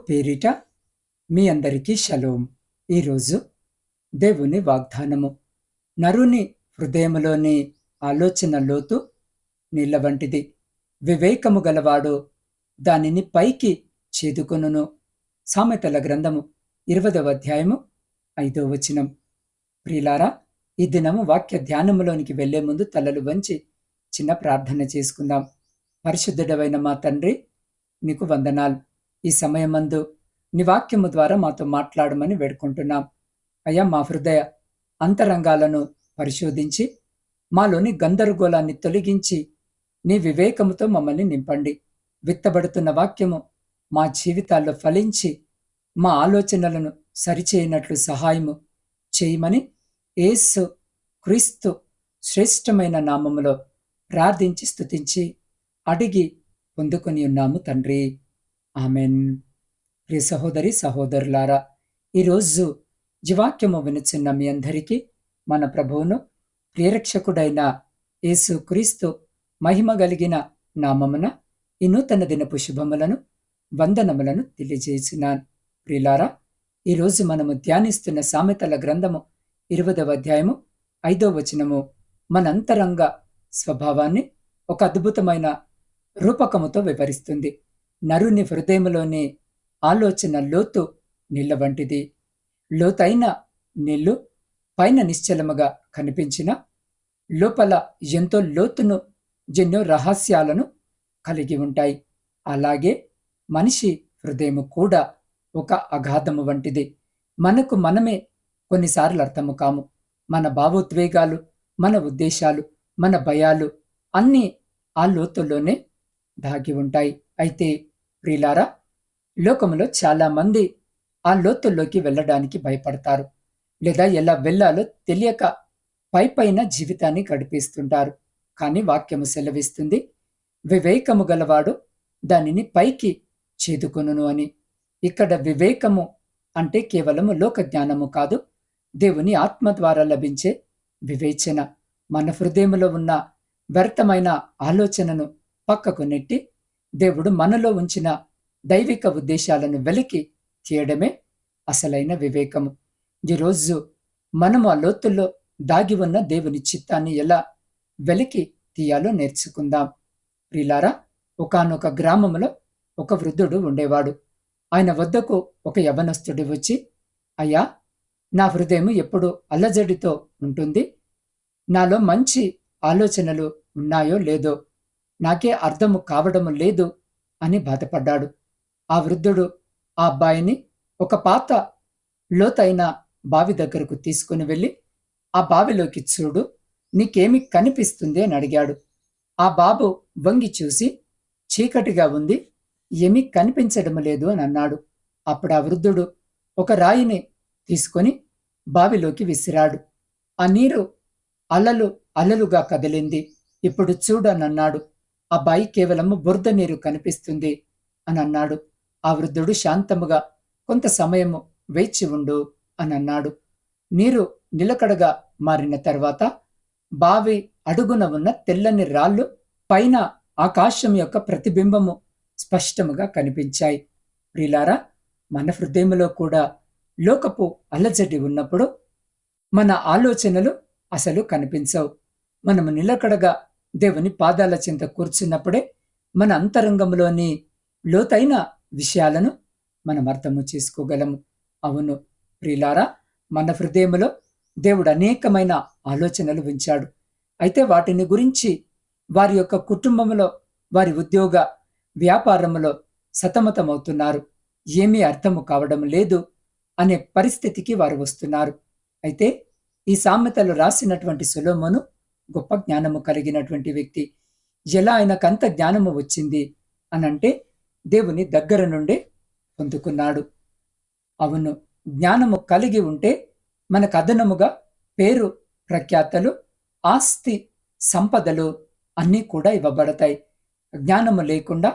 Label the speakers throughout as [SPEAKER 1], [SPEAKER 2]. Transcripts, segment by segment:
[SPEAKER 1] పేరిట మీ అందరికీ షలోం. ఈరోజు దేవుని వాగ్దానము. నరుని హృదయములోని ఆలోచన లోతు నీళ్ల వంటిది. వివేకము గలవాడు దానిని పైకి చేదుకొనును. సామెతల గ్రంథము 20వ అధ్యాయము 5వ వచనం. ప్రియులారా, ఈ దినము వాక్య ధ్యానములోనికి వెళ్లే ముందు తలలు వంచి చిన్న ప్రార్థన చేసుకుందాం. పరిశుద్ధుడవైన మా తండ్రి, నీకు వందనాలు. ఈ సమయమందు నీ వాక్యము ద్వారా మాతో మాట్లాడమని వేడుకుంటున్నాం. అయ్యా, మా హృదయ అంతరంగాలను పరిశోధించి మాలోని గందరగోళాన్ని తొలగించి నీ వివేకముతో మమ్మల్ని నింపండి. విత్తబడుతున్న వాక్యము మా జీవితాల్లో ఫలించి మా ఆలోచనలను సరిచేయనట్లు సహాయము చేయమని యేసు క్రీస్తు శ్రేష్టమైన నామములో ప్రార్థించి స్తుతించి అడిగి పొందుకొని ఉన్నాము తండ్రి. ఆమెన్. ప్రియ సహోదరి సహోదరులారా, ఈరోజు జీవాక్యము వినుచున్న మీ అందరికీ మన ప్రభువును ప్రియరక్షకుడైన యేసు క్రీస్తు మహిమ కలిగిన నామమున ఈ నూతన దినపు శుభములను వందనములను తెలియజేసినాను. ప్రియులారా, ఈరోజు మనము ధ్యానిస్తున్న సామెతల గ్రంథము 20వ అధ్యాయము 5వ వచనము మన అంతరంగ స్వభావాన్ని ఒక అద్భుతమైన రూపకముతో వివరిస్తుంది. నరుని హృదయములోని ఆలోచన లోతు నీళ్ల వంటిది. లోతైన నీళ్లు పైన నిశ్చలముగా కనిపించిన లోపల ఎంతో లోతును ఎన్నో రహస్యాలను కలిగి ఉంటాయి. అలాగే మనిషి హృదయము కూడా ఒక అగాధము వంటిది. మనకు మనమే కొన్నిసార్లు అర్థము కాము. మన భావోద్వేగాలు, మన ఉద్దేశాలు, మన భయాలు అన్నీ ఆ లోతుల్లోనే దాగి ఉంటాయి. అయితే ప్రియులారా, లోకములో చాలా మంది ఆ లోతుల్లోకి వెళ్ళడానికి భయపడతారు, లేదా ఎలా వెళ్ళాలో తెలియక పైపైన జీవితాన్ని గడిపేస్తుంటారు. కానీ వాక్యము సెలవిస్తుంది, వివేకము గలవాడు దానిని పైకి చేదుకొనును అని. ఇక్కడ వివేకము అంటే కేవలము లోక జ్ఞానము కాదు, దేవుని ఆత్మ ద్వారా లభించే వివేచన. మన హృదయములో ఉన్న వ్యర్థమైన ఆలోచనను పక్కకు నెట్టి దేవుడు మనలో ఉంచిన దైవిక ఉద్దేశాలను వెలికి తీయడమే అసలైన వివేకము. ఈరోజు మనము ఆ లోతుల్లో దాగి ఉన్న దేవుని చిత్తాన్ని ఎలా వెలికి తీయాలో నేర్చుకుందాం. ప్రియులారా, ఒకానొక గ్రామంలో ఒక వృద్ధుడు ఉండేవాడు. ఆయన వద్దకు ఒక యవనస్తుడు వచ్చి, అయ్యా, నా హృదయం ఎప్పుడు అల్లజడితో ఉంటుంది. నాలో మంచి ఆలోచనలు ఉన్నాయో లేదో నాకే అర్థము కావడము లేదు అని బాధపడ్డాడు. ఆ వృద్ధుడు ఆ అబ్బాయిని ఒక పాత లోతైన బావి దగ్గరకు తీసుకుని వెళ్ళి, ఆ బావిలోకి చూడు, నీకేమి కనిపిస్తుంది అని అడిగాడు. ఆ బాబు వంగి చూసి, చీకటిగా ఉంది, ఏమీ కనిపించడం లేదు అని అన్నాడు. అప్పుడు ఆ వృద్ధుడు ఒక రాయిని తీసుకొని బావిలోకి విసిరాడు. ఆ నీరు అలలు అలలుగా కదిలింది. ఇప్పుడు చూడనన్నాడు. అబ్బాయి కేవలము బురద నీరు కనిపిస్తుంది అని అన్నాడు. ఆ వృద్ధుడు శాంతముగా కొంత సమయము వేచి ఉండు అని అన్నాడు. నీరు నిలకడగా మారిన తర్వాత బావి అడుగున ఉన్న తెల్లని రాళ్ళు పైన ఆకాశం యొక్క ప్రతిబింబము స్పష్టముగా కనిపించాయి. ప్రియులారా, మన హృదయములో కూడా లోకపు అలజడి ఉన్నప్పుడు మన ఆలోచనలు అసలు కనిపించవు. మనము నిలకడగా దేవుని పాదాల చెంత కూర్చున్నప్పుడే మన అంతరంగంలోని లోతైన విషయాలను మనం అర్థము చేసుకోగలము. అవును ప్రియులారా, మన హృదయములో దేవుడు అనేకమైన ఆలోచనలు ఉంచాడు. అయితే వాటిని గురించి వారి యొక్క కుటుంబంలో, వారి ఉద్యోగ వ్యాపారములో సతమతమవుతున్నారు. ఏమీ అర్థము కావడం లేదు అనే పరిస్థితికి వారు వస్తున్నారు. అయితే ఈ సామెతలు రాసినటువంటి సొలొమోను గొప్ప జ్ఞానము కలిగినటువంటి వ్యక్తి. ఎలా ఆయనకంత జ్ఞానము వచ్చింది అనంటే దేవుని దగ్గర నుండి పొందుకున్నాడు. అవును, జ్ఞానము కలిగి ఉంటే మనకు అదనముగా పేరు ప్రఖ్యాతలు, ఆస్తి, సంపదలు అన్నీ కూడా ఇవ్వబడతాయి. జ్ఞానము లేకుండా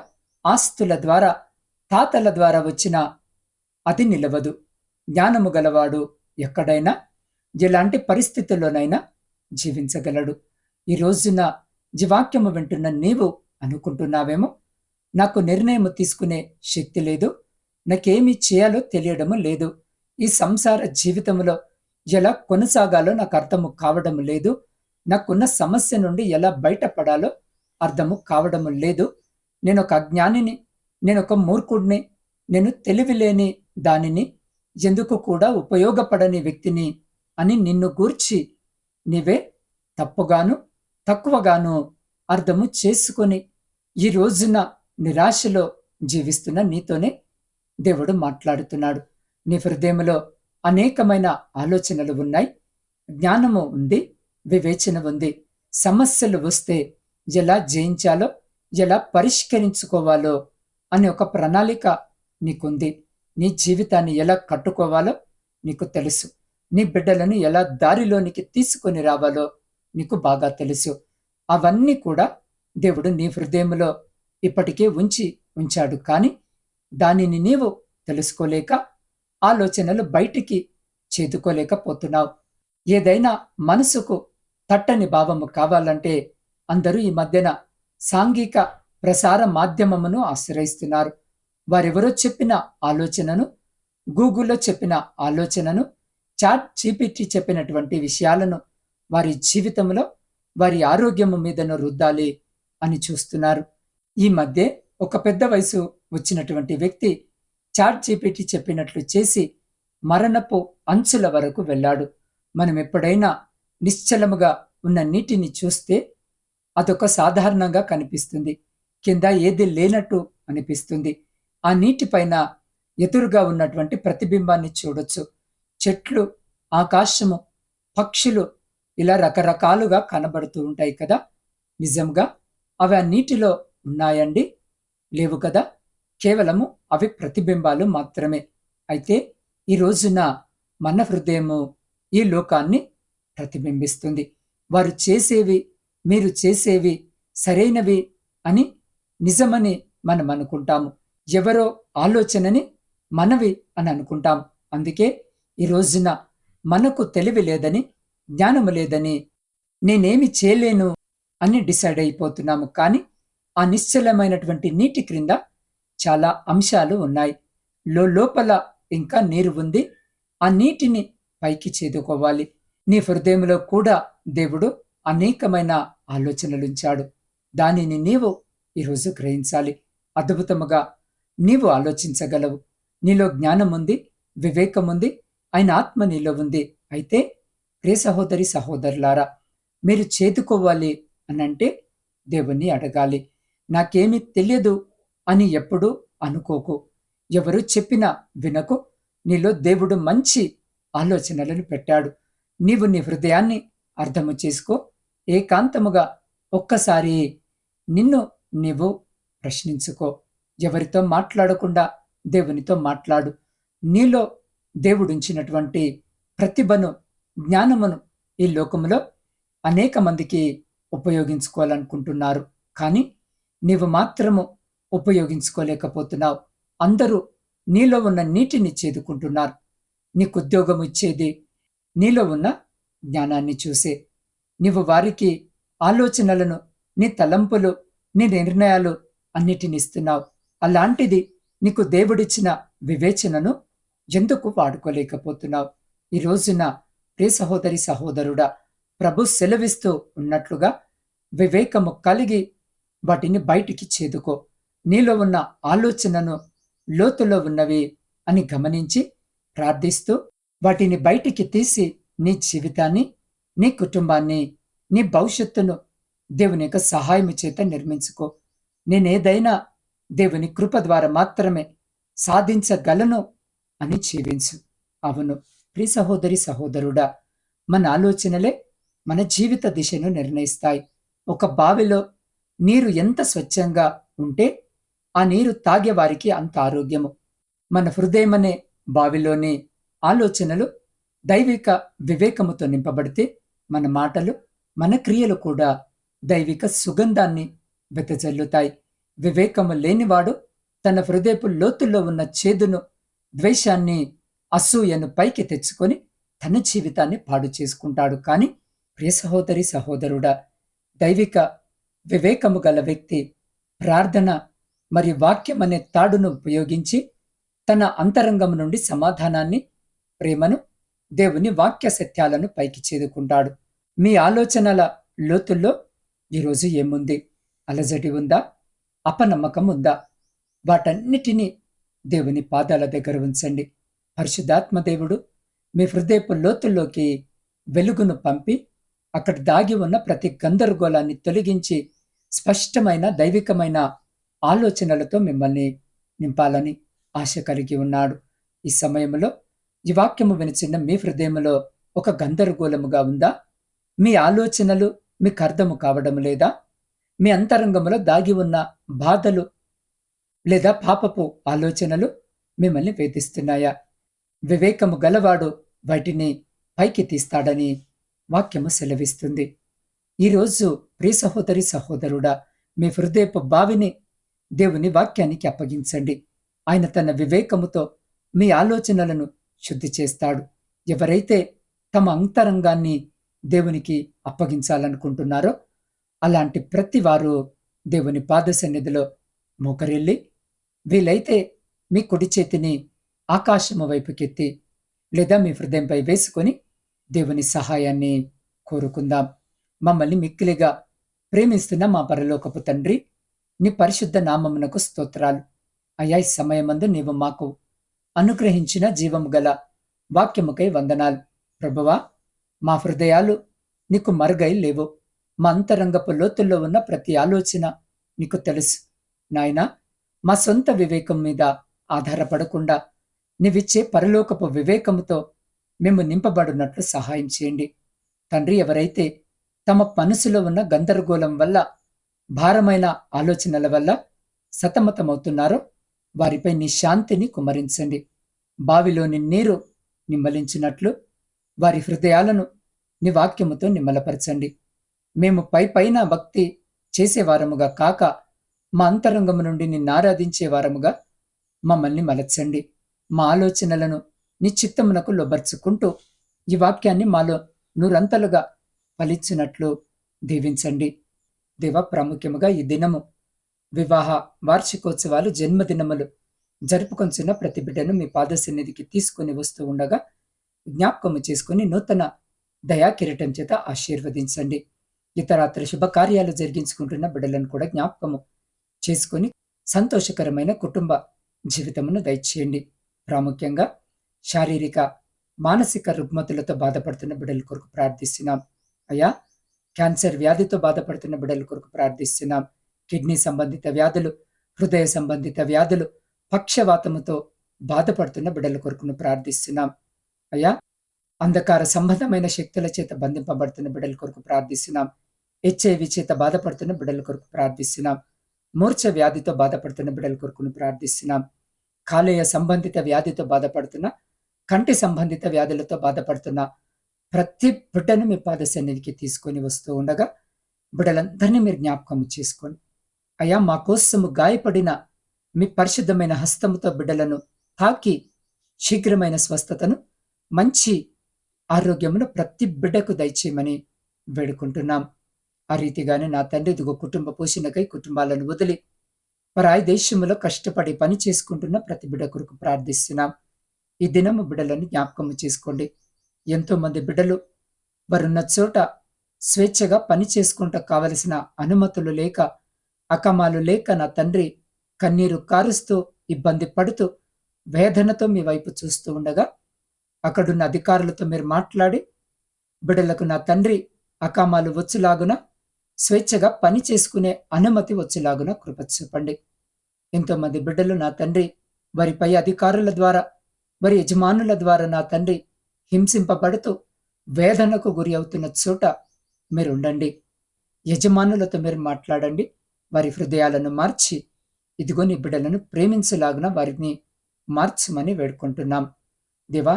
[SPEAKER 1] ఆస్తుల ద్వారా, తాతల ద్వారా వచ్చిన అది నిలవదు. జ్ఞానము గలవాడు ఎక్కడైనా ఎలాంటి పరిస్థితుల్లోనైనా జీవించగలడు. ఈ రోజున జీవాక్యము వింటున్న నీవు అనుకుంటున్నావేమో, నాకు నిర్ణయం తీసుకునే శక్తి లేదు, నాకేమి చేయాలో తెలియడము లేదు. ఈ సంసార జీవితంలో ఎలా కొనసాగాలో నాకు అర్థము కావడం లేదు. నాకున్న సమస్య నుండి ఎలా బయటపడాలో అర్థము కావడము లేదు. నేనొక అజ్ఞానిని, నేనొక మూర్ఖుడిని, నేను తెలివిలేని దానిని, ఎందుకు కూడా ఉపయోగపడని వ్యక్తిని అని నిన్ను గూర్చి నీవే తప్పుగాను, తక్కువగాను అర్థము చేసుకొని ఈ రోజున నిరాశలో జీవిస్తున్న నీతోనే దేవుడు మాట్లాడుతున్నాడు. నీ హృదయంలో అనేకమైన ఆలోచనలు ఉన్నాయి, జ్ఞానము ఉంది, వివేచన ఉంది. సమస్యలు వస్తే ఎలా జయించాలో, ఎలా పరిష్కరించుకోవాలో అనే ఒక ప్రణాళిక నీకుంది. నీ జీవితాన్ని ఎలా కట్టుకోవాలో నీకు తెలుసు. నీ బిడ్డలను ఎలా దారిలోనికి తీసుకొని రావాలో నీకు బాగా తెలుసు. అవన్నీ కూడా దేవుడు నీ హృదయంలో ఇప్పటికే ఉంచాడు. కానీ దానిని నీవు తెలుసుకోలేక, ఆలోచనలు బయటికి చేదుకోలేకపోతున్నావు. ఏదైనా మనసుకు తట్టని భావము కావాలంటే అందరూ ఈ మధ్యన సాంఘిక ప్రసార మాధ్యమమును ఆశ్రయిస్తున్నారు. వారెవరో చెప్పిన ఆలోచనను, గూగుల్లో చెప్పిన ఆలోచనను, చాట్ జీపీటీ చెప్పినటువంటి విషయాలను వారి జీవితంలో, వారి ఆరోగ్యము మీదను రుద్దాలి అని చూస్తున్నారు. ఈ మధ్య ఒక పెద్ద వయసు వచ్చినటువంటి వ్యక్తి చాట్ జీపీటీ చెప్పినట్లు చేసి మరణపు అంచుల వరకు వెళ్ళాడు. మనం ఎప్పుడైనా నిశ్చలముగా ఉన్న నీటిని చూస్తే అదొక సాధారణంగా కనిపిస్తుంది. కింద ఏది లేనట్టు అనిపిస్తుంది. ఆ నీటిపైన ఎదురుగా ఉన్నటువంటి ప్రతిబింబాన్ని చూడొచ్చు. చెట్లు, ఆకాశము, పక్షులు ఇలా రకరకాలుగా కనబడుతూ ఉంటాయి కదా. నిజంగా అవి ఆ నీటిలో ఉన్నాయండి? లేవు కదా. కేవలము అవి ప్రతిబింబాలు మాత్రమే. అయితే ఈ రోజున మన హృదయము ఈ లోకాన్ని ప్రతిబింబిస్తుంది. వారు చేసేవి, మీరు చేసేవి సరైనవి అని, నిజమని మనం అనుకుంటాము. ఎవరో ఆలోచనని మనవి అని అనుకుంటాం. అందుకే ఈ రోజున మనకు తెలివి లేదని, జ్ఞానము లేదని, నేనేమి చేయలేను అని డిసైడ్ అయిపోతున్నాము. కానీ ఆ నిశ్చలమైనటువంటి నీటి క్రింద చాలా అంశాలు ఉన్నాయి. లోపల ఇంకా నీరు ఉంది. ఆ నీటిని పైకి చేదుకోవాలి. నీ హృదయంలో కూడా దేవుడు అనేకమైన ఆలోచనలుంచాడు. దానిని నీవు ఈరోజు గ్రహించాలి. అద్భుతముగా నీవు ఆలోచించగలవు. నీలో జ్ఞానముంది, వివేకముంది, ఆయన ఆత్మ నీలో ఉంది. అయితే ప్రియ సహోదరి సహోదరులారా, మీరు చేదుకోవాలి అనంటే దేవుణ్ణి అడగాలి. నాకేమీ తెలియదు అని ఎప్పుడూ అనుకోకు. ఎవరు చెప్పినా వినకు. నీలో దేవుడు మంచి ఆలోచనలను పెట్టాడు. నీవు నీ హృదయాన్ని అర్థము చేసుకో. ఏకాంతముగా ఒక్కసారి నిన్ను నీవు ప్రశ్నించుకో. ఎవరితో మాట్లాడకుండా దేవునితో మాట్లాడు. నీలో దేవుడుంచినటువంటి ప్రతిభను, జ్ఞానమును ఈ లోకములో అనేక మందికి ఉపయోగించుకోవాలనుకుంటున్నారు. కానీ నీవు మాత్రము ఉపయోగించుకోలేకపోతున్నావు. అందరూ నీలో ఉన్న నీటిని చేదుకుంటున్నారు. నీకు ఉద్యోగం ఇచ్చేది నీలో ఉన్న జ్ఞానాన్ని చూసే. నీవు వారికి ఆలోచనలను, నీ తలంపులు, నీ నిర్ణయాలు అన్నిటిని ఇస్తున్నావు. అలాంటిది నీకు దేవుడిచ్చిన వివేచనను ఎందుకు వాడుకోలేకపోతున్నావు? ఈ రోజున ప్రియ సహోదరి సహోదరుడా, ప్రభు సెలవిస్తూ ఉన్నట్లుగా వివేకము కలిగి వాటిని బయటికి చేదుకో. నీలో ఉన్న ఆలోచనను లోతులో ఉన్నవి అని గమనించి ప్రార్థిస్తూ వాటిని బయటికి తీసి నీ జీవితాన్ని, నీ కుటుంబాన్ని, నీ భవిష్యత్తును దేవుని యొక్క సహాయము చేత నిర్మించుకో. నేనేదైనా దేవుని కృప ద్వారా మాత్రమే సాధించగలను అని జీవించు. అవును ప్రియ సహోదరి సహోదరుడా, మన ఆలోచనలే మన జీవిత దిశను నిర్ణయిస్తాయి. ఒక బావిలో నీరు ఎంత స్వచ్ఛంగా ఉంటే ఆ నీరు తాగేవారికి అంత ఆరోగ్యము. మన హృదయమనే బావిలోని ఆలోచనలు దైవిక వివేకముతో నింపబడితే మన మాటలు, మన క్రియలు కూడా దైవిక సుగంధాన్ని వెదజల్లుతాయి. వివేకము లేనివాడు తన హృదయపు లోతుల్లో ఉన్న చేదును, ద్వేషాన్ని, అసూయను పైకి తెచ్చుకొని తన జీవితాన్ని పాడు చేసుకుంటాడు. కానీ ప్రియ సహోదరి సహోదరుడా, దైవిక వివేకము గల వ్యక్తి ప్రార్థన మరియు వాక్యం అనే తాడును ఉపయోగించి తన అంతరంగం నుండి సమాధానాన్ని, ప్రేమను, దేవుని వాక్య సత్యాలను పైకి చేదుకుంటాడు. మీ ఆలోచనల లోతుల్లో ఈరోజు ఏముంది? అలజడి ఉందా? అపనమ్మకం ఉందా? వాటన్నిటినీ దేవుని పాదాల దగ్గర ఉంచండి. పరిశుద్ధాత్మ దేవుడు మీ హృదయపు లోతుల్లోకి వెలుగును పంపి అక్కడ దాగి ఉన్న ప్రతి గందరగోళాన్ని తొలగించి స్పష్టమైన దైవికమైన ఆలోచనలతో మిమ్మల్ని నింపాలని ఆశ కలిగి ఉన్నాడు. ఈ సమయంలో ఈ వాక్యము వినిచిన్న మీ హృదయంలో ఒక గందరగోళముగా ఉందా? మీ ఆలోచనలు మీకు అర్థము కావడం లేదా? మీ అంతరంగంలో దాగి ఉన్న బాధలు లేదా పాపపు ఆలోచనలు మిమ్మల్ని వేధిస్తున్నాయా? వివేకము గలవాడు వాటిని పైకి తీస్తాడని వాక్యము సెలవిస్తుంది. ఈరోజు ప్రియ సహోదరి సహోదరుడా, మీ హృదయపు బావిని దేవుని వాక్యానికి అప్పగించండి. ఆయన తన వివేకముతో మీ ఆలోచనలను శుద్ధి చేస్తాడు. ఎవరైతే తమ అంతరంగాన్ని దేవునికి అప్పగించాలనుకుంటున్నారో అలాంటి ప్రతి వారు దేవుని పాద సన్నిధిలో మోకరిల్లి, వీలైతే మీ కుడి చేతిని ఆకాశము వైపుకెత్తి లేదా మీ హృదయంపై వేసుకొని దేవుని సహాయాన్ని కోరుకుందాం. మమ్మల్ని మిక్కిలిగా ప్రేమిస్తున్న మా పరలోకపు తండ్రి, నీ పరిశుద్ధ నామమునకు స్తోత్రాలు. అయ్యా, ఈ సమయమందు నీవు మాకు అనుగ్రహించిన జీవము గల వాక్యముకై వందనాలు. ప్రభువా, మా హృదయాలు నీకు మరుగై లేవు. మా అంతరంగపు లోతుల్లో ఉన్న ప్రతి ఆలోచన నీకు తెలుసు. నాయనా, మా సొంత వివేకం మీద ఆధారపడకుండా నీవిచ్చే పరలోకపు వివేకముతో మేము నింపబడినట్లు సహాయం చేయండి. తండ్రి, ఎవరైతే తమ మనసులో ఉన్న గందరగోళం వల్ల, భారమైన ఆలోచనల వల్ల సతమతమవుతున్నారో వారిపై నీ శాంతిని కుమ్మరించండి. బావిలోని నీరు నిమ్మలించినట్లు వారి హృదయాలను నీ వాక్యముతో నిమ్మలపరచండి. మేము పైన భక్తి చేసేవారముగా కాక మా అంతరంగము నుండి నిన్ను ఆరాధించే వారముగా మమ్మల్ని మలచండి. మా ఆలోచనలను నీ చిత్తమునకు లోబర్చుకుంటూ ఈ వాక్యాన్ని మాలో నూరంతలుగా ఫలించినట్లు దీవించండి. దేవ, ప్రాముఖ్యముగా ఈ దినము వివాహ వార్షికోత్సవాలు, జన్మదినములు జరుపుకొంచున్న ప్రతి బిడ్డను మీ పాద సన్నిధికి తీసుకుని వస్తూ ఉండగా జ్ఞాపకము చేసుకుని నూతన దయాకిరీటం చేత ఆశీర్వదించండి. ఇతరాత్ర శుభకార్యాలు జరిగించుకుంటున్న బిడ్డలను కూడా జ్ఞాపకము చేసుకుని సంతోషకరమైన కుటుంబ జీవితమును దయచేయండి. ప్రాముఖ్యంగా శారీరక మానసిక రుగ్మతులతో బాధపడుతున్న బిడ్డల కొరకు ప్రార్థిస్తున్నాం. అయ్యా, క్యాన్సర్ వ్యాధితో బాధపడుతున్న బిడ్డల కొరకు ప్రార్థిస్తున్నాం. కిడ్నీ సంబంధిత వ్యాధులు, హృదయ సంబంధిత వ్యాధులు, పక్షవాతముతో బాధపడుతున్న బిడ్డల కొరకును ప్రార్థిస్తున్నాం. అయ్యా, అంధకార సంబంధమైన శక్తుల చేత బంధింపబడుతున్న బిడ్డల కొరకు ప్రార్థిస్తున్నాం. HIV చేత బాధపడుతున్న బిడ్డల కొరకు ప్రార్థిస్తున్నాం. మూర్ఛ వ్యాధితో బాధపడుతున్న బిడ్డల కొరకును ప్రార్థిస్తున్నాం. కాలేయ సంబంధిత వ్యాధితో బాధపడుతున్న, కంటి సంబంధిత వ్యాధులతో బాధపడుతున్న ప్రతి బిడ్డను మీ పాద సన్నిధికి తీసుకొని వస్తూ ఉండగా బిడ్డలందరినీ మీరు జ్ఞాపకం చేసుకోండి. అయ్యా, మా కోసము గాయపడిన మీ పరిశుద్ధమైన హస్తముతో బిడ్డలను తాకి శీఘ్రమైన స్వస్థతను, మంచి ఆరోగ్యమును ప్రతి బిడ్డకు దయచేయమని వేడుకుంటున్నాం. ఆ రీతిగానే నా తండ్రి, ఇదిగో కుటుంబ పోషణకై కుటుంబాలను వదిలి పరాయి దేశములో కష్టపడి పని చేసుకుంటున్న ప్రతి బిడ్డ కొరకు ప్రార్థిస్తున్నాం. ఈ దినము బిడ్డలను జ్ఞాపకము చేసుకోండి. ఎంతో మంది బిడ్డలు వారున్న చోట స్వేచ్ఛగా పని చేసుకుంటూ కావలసిన అనుమతులు లేక, అకమాలు లేక నా తండ్రి కన్నీరు కారుస్తూ, ఇబ్బంది పడుతూ, వేదనతో మీ వైపు చూస్తూ ఉండగా అక్కడున్న అధికారులతో మీరు మాట్లాడి బిడ్డలకు నా తండ్రి అకామాలు వచ్చులాగున, స్వేచ్ఛగా పని చేసుకునే అనుమతి వచ్చేలాగున కృప చూపండి. ఎంతో మంది బిడ్డలు నా తండ్రి వారిపై అధికారుల ద్వారా, వారి యజమానుల ద్వారా నా తండ్రి హింసింపబడుతూ వేదనకు గురి అవుతున్న చోట మీరు ఉండండి. యజమానులతో మీరు మాట్లాడండి. వారి హృదయాలను మార్చి ఇదిగో నీ బిడ్డలను ప్రేమించలాగున వారిని మార్చమని వేడుకుంటున్నాం. దేవా,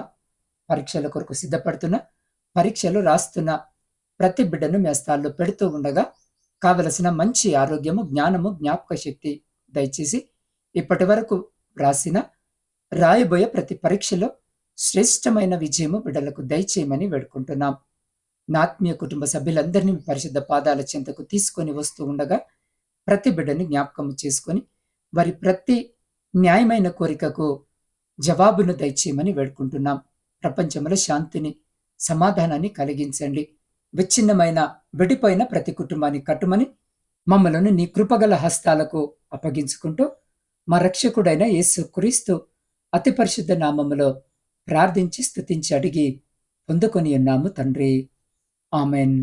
[SPEAKER 1] పరీక్షల కొరకు సిద్ధపడుతున్న, పరీక్షలు రాస్తున్న ప్రతి బిడ్డను మీ హస్తాల్లో పెడుతూ ఉండగా కావలసిన మంచి ఆరోగ్యము, జ్ఞానము, జ్ఞాపక శక్తి దయచేసి ఇప్పటి వరకు రాసిన, రాయబోయే ప్రతి పరీక్షలో శ్రేష్టమైన విజయము బిడ్డలకు దయచేయమని వేడుకుంటున్నాం. నా ఆత్మీయ కుటుంబ సభ్యులందరినీ మీ పరిశుద్ధ పాదాల చెంతకు తీసుకొని వస్తూ ఉండగా ప్రతి బిడ్డని జ్ఞాపకము చేసుకొని వారి ప్రతి న్యాయమైన కోరికకు జవాబును దయచేయమని వేడుకుంటున్నాం. ప్రపంచంలో శాంతిని, సమాధానాన్ని కలిగించండి. విచ్ఛిన్నమైన, విడిపోయిన ప్రతి కుటుంబాన్ని కట్టుమని మమ్మలను నీ కృపగల హస్తాలకు అప్పగించుకుంటూ మా రక్షకుడైన యేసుక్రీస్తు అతి పరిశుద్ధ నామములో ప్రార్థించి స్తుతించి అడిగి పొందుకొని ఉన్నాము తండ్రి. ఆమెన్.